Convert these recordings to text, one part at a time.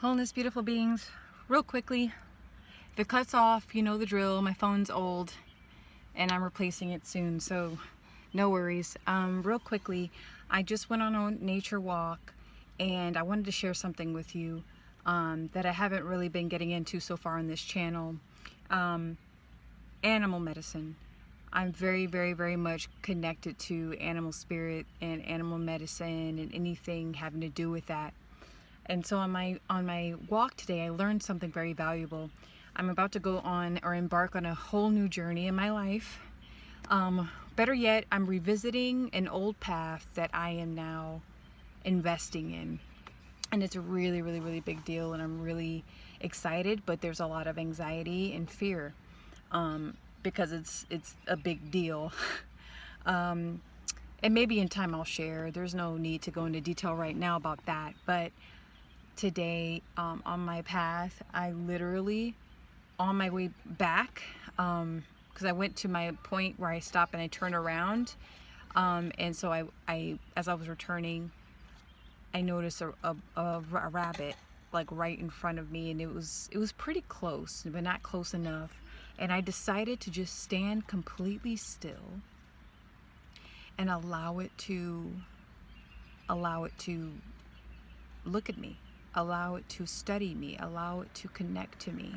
Wholeness, beautiful beings. Real quickly, if it cuts off, you know the drill. My phone's old and I'm replacing it soon, so no worries. Real quickly, I just went on a nature walk and I wanted to share something with you that I haven't really been getting into so far on this channel. Animal medicine. I'm very, very, very much connected to animal spirit and animal medicine and anything having to do with that. And so on my walk today, I learned something very valuable. I'm about to go on or embark on a whole new journey in my life. Better yet, I'm revisiting an old path that I am now investing in. And it's a really, really, really big deal, and I'm really excited, but there's a lot of anxiety and fear because it's a big deal. And maybe in time I'll share. There's no need to go into detail right now about that, but today on my path, I literally, on my way back, because I went to my point where I stop and I turn around, and so I as I was returning, I noticed a rabbit like right in front of me, and it was pretty close, but not close enough, and I decided to just stand completely still and allow it to look at me, allow it to study me, allow it to connect to me.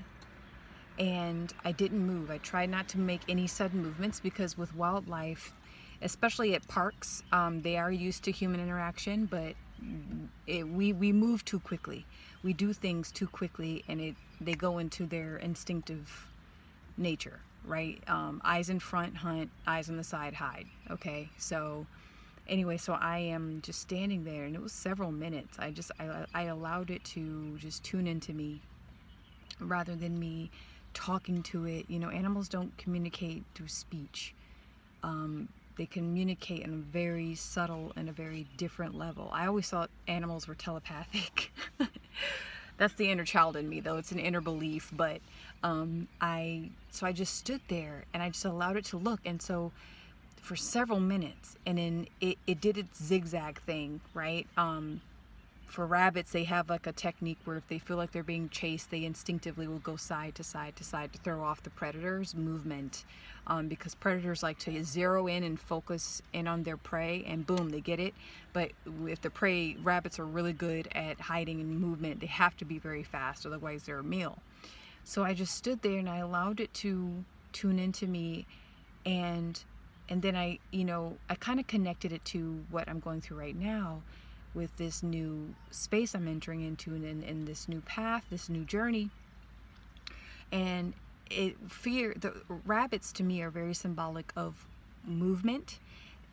And I didn't move. I tried not to make any sudden movements because with wildlife, especially at parks, they are used to human interaction, but we move too quickly. We do things too quickly, and they go into their instinctive nature, right? Eyes in front, hunt, eyes on the side, hide. Okay, so anyway, so I am just standing there, and it was several minutes. I allowed it to just tune into me rather than me talking to it. You know, animals don't communicate through speech. They communicate in a very subtle and a very different level. I always thought animals were telepathic. That's the inner child in me, though. It's an inner belief, but I just stood there and I just allowed it to look, and so for several minutes, and then it did its zigzag thing, right? For rabbits, they have like a technique where if they feel like they're being chased, they instinctively will go side to side to side to throw off the predator's movement, because predators like to zero in and focus in on their prey, and boom, they get it. But if the prey, rabbits are really good at hiding and movement. They have to be very fast, otherwise they're a meal. So I just stood there and I allowed it to tune into me, and then I kind of connected it to what I'm going through right now with this new space I'm entering into, and in this new path, this new journey. And the rabbits to me are very symbolic of movement,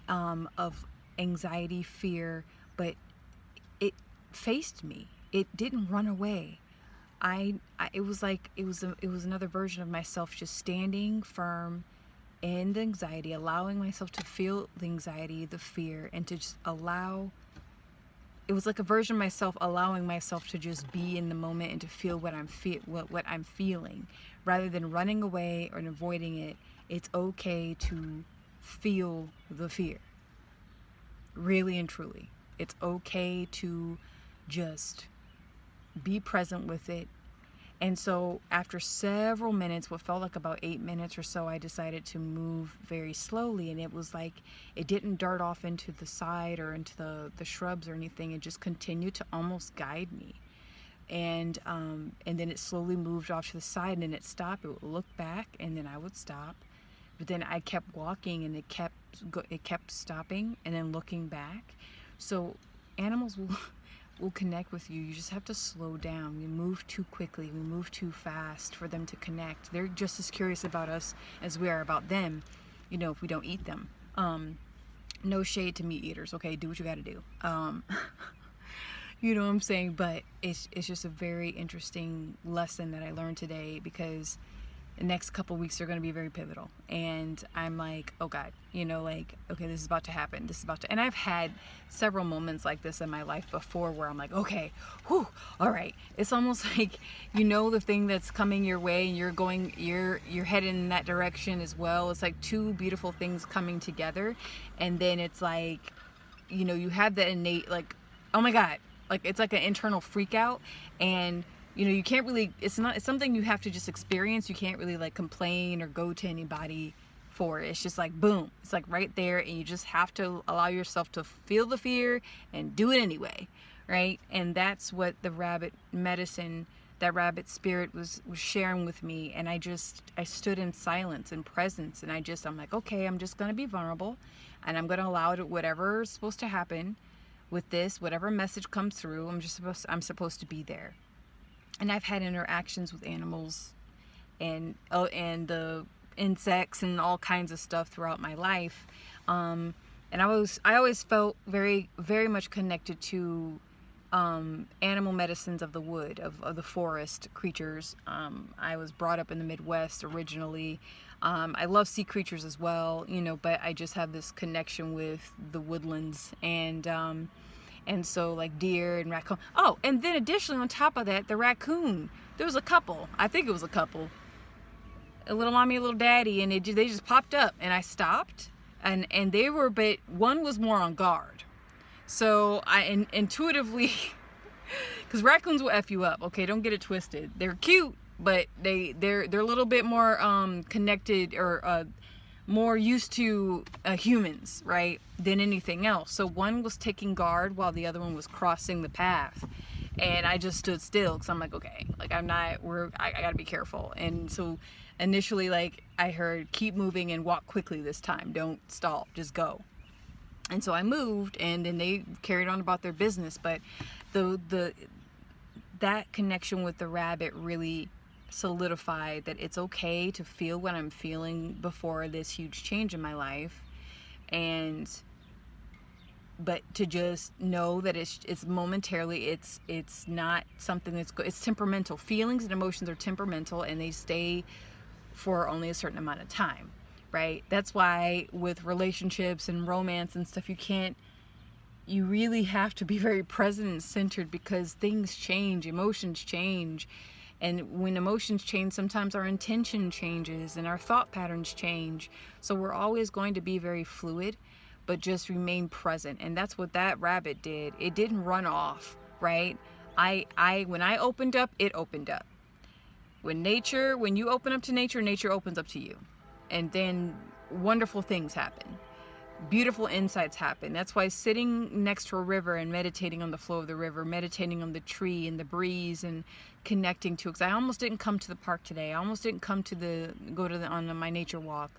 of anxiety, fear, but it faced me. It didn't run away. It was another version of myself just standing firm in the anxiety, allowing myself to feel the anxiety, the fear, and to just it was like a version of myself allowing myself to just be in the moment and to feel what I'm feeling, rather than running away or avoiding it. It's okay to feel the fear, really and truly. It's okay to just be present with it. And so after several minutes, what felt like about 8 minutes or so, I decided to move very slowly. And it was like, it didn't dart off into the side or into the shrubs or anything. It just continued to almost guide me. And then it slowly moved off to the side, and then it stopped. It would look back, and then I would stop. But then I kept walking, and it kept stopping and then looking back. So animals will connect with you. You just have to slow down. We move too quickly. We move too fast for them to connect. They're just as curious about us as we are about them, if we don't eat them. No shade to meat eaters, okay? Do what you gotta do. You know what I'm saying? But it's just a very interesting lesson that I learned today, because the next couple weeks are going to be very pivotal, and I'm like, oh God, okay, this is about to happen. And I've had several moments like this in my life before where I'm like, okay, whew, all right. It's almost like, the thing that's coming your way, and you're headed in that direction as well. It's like two beautiful things coming together, and then it's like, you have that innate, like, oh my God, like it's like an internal freak out. And you know, you can't really, it's something you have to just experience. You can't really like complain or go to anybody for it. It's just like boom, it's like right there, and you just have to allow yourself to feel the fear and do it anyway, right? And that's what the rabbit medicine, that rabbit spirit was sharing with me. And I stood in silence and presence, and I'm like, okay, I'm just gonna be vulnerable, and I'm gonna allow it, whatever's supposed to happen with this, whatever message comes through, I'm supposed to be there. And I've had interactions with animals and the insects and all kinds of stuff throughout my life, and I always felt very, very much connected to animal medicines of the wood, of the forest creatures. I was brought up in the Midwest originally. I love sea creatures as well, you know, but I just have this connection with the woodlands, and so like deer and raccoon. Oh, and then additionally on top of that, the raccoon. There was a couple. I think it was a couple. A little mommy, a little daddy, and they just popped up, and I stopped, and they were, but one was more on guard. So I intuitively, because raccoons will F you up. Okay, don't get it twisted. They're cute, but they're a little bit more connected, or more used to humans, right, than anything else. So one was taking guard while the other one was crossing the path, and I just stood still because I'm like, okay, like I gotta be careful. And so initially, like, I heard keep moving and walk quickly this time, don't stall, just go. And so I moved, and then they carried on about their business. But that connection with the rabbit really solidified that it's okay to feel what I'm feeling before this huge change in my life, but to just know that it's momentarily, it's not something it's temperamental. Feelings and emotions are temperamental, and they stay for only a certain amount of time, right? That's why with relationships and romance and stuff, you really have to be very present and centered, because things change, emotions change. And when emotions change, sometimes our intention changes and our thought patterns change. So we're always going to be very fluid, but just remain present. And that's what that rabbit did. It didn't run off, right? When I opened up, it opened up. When you open up to nature, nature opens up to you. And then wonderful things happen. Beautiful insights happen. That's why sitting next to a river and meditating on the flow of the river, meditating on the tree and the breeze and connecting to it. Because I almost didn't come to the park today. I almost didn't come to on my nature walk.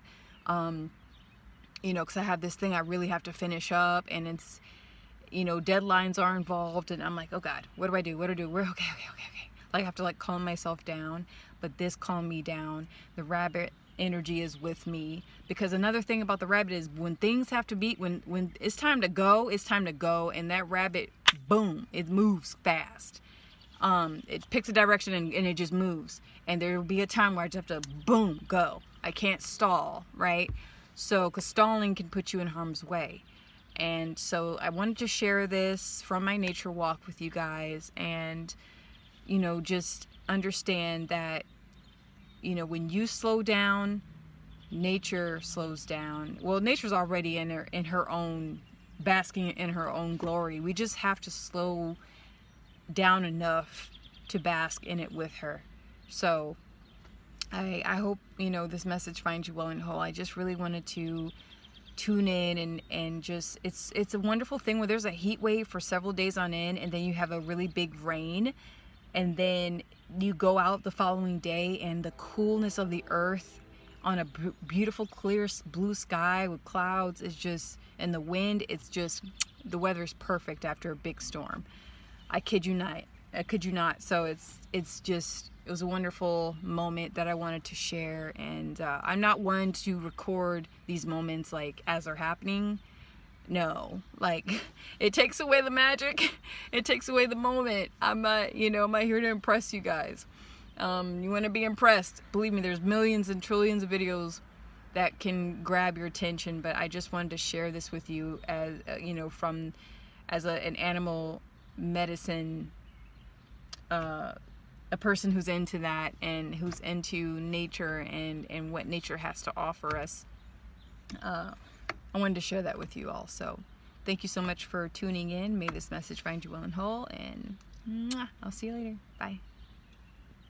You know, because I have this thing I really have to finish up, and it's, you know, deadlines are involved, and I'm like, oh God, what do I do? We're okay. Like, I have to like calm myself down, but this calmed me down. The rabbit energy is with me, because another thing about the rabbit is when things have to be, when it's time to go, it's time to go. And that rabbit, boom, it moves fast. It picks a direction and it just moves. And there will be a time where I just have to boom, go. I can't stall, right? So, because stalling can put you in harm's way. And so I wanted to share this from my nature walk with you guys, and, you know, just understand that, you know, when you slow down, nature slows down. Well, nature's already in her own, basking in her own glory. We just have to slow down enough to bask in it with her. So I hope, you know, this message finds you well and whole. I just really wanted to tune in and just, it's a wonderful thing where there's a heat wave for several days on end, and then you have a really big rain, and then you go out the following day, and the coolness of the earth on a beautiful clear blue sky with clouds is just, and the wind, it's just, the weather's perfect after a big storm. I kid you not. So it's just, it was a wonderful moment that I wanted to share. And I'm not one to record these moments like as they're happening. No, like, it takes away the magic. It takes away the moment. I'm not here to impress you guys. You want to be impressed, believe me, there's millions and trillions of videos that can grab your attention, but I just wanted to share this with you as an animal medicine, a person who's into that and who's into nature and what nature has to offer us. I wanted to share that with you all. So Thank you so much for tuning in. May this message find you well and whole, and I'll see you later. Bye.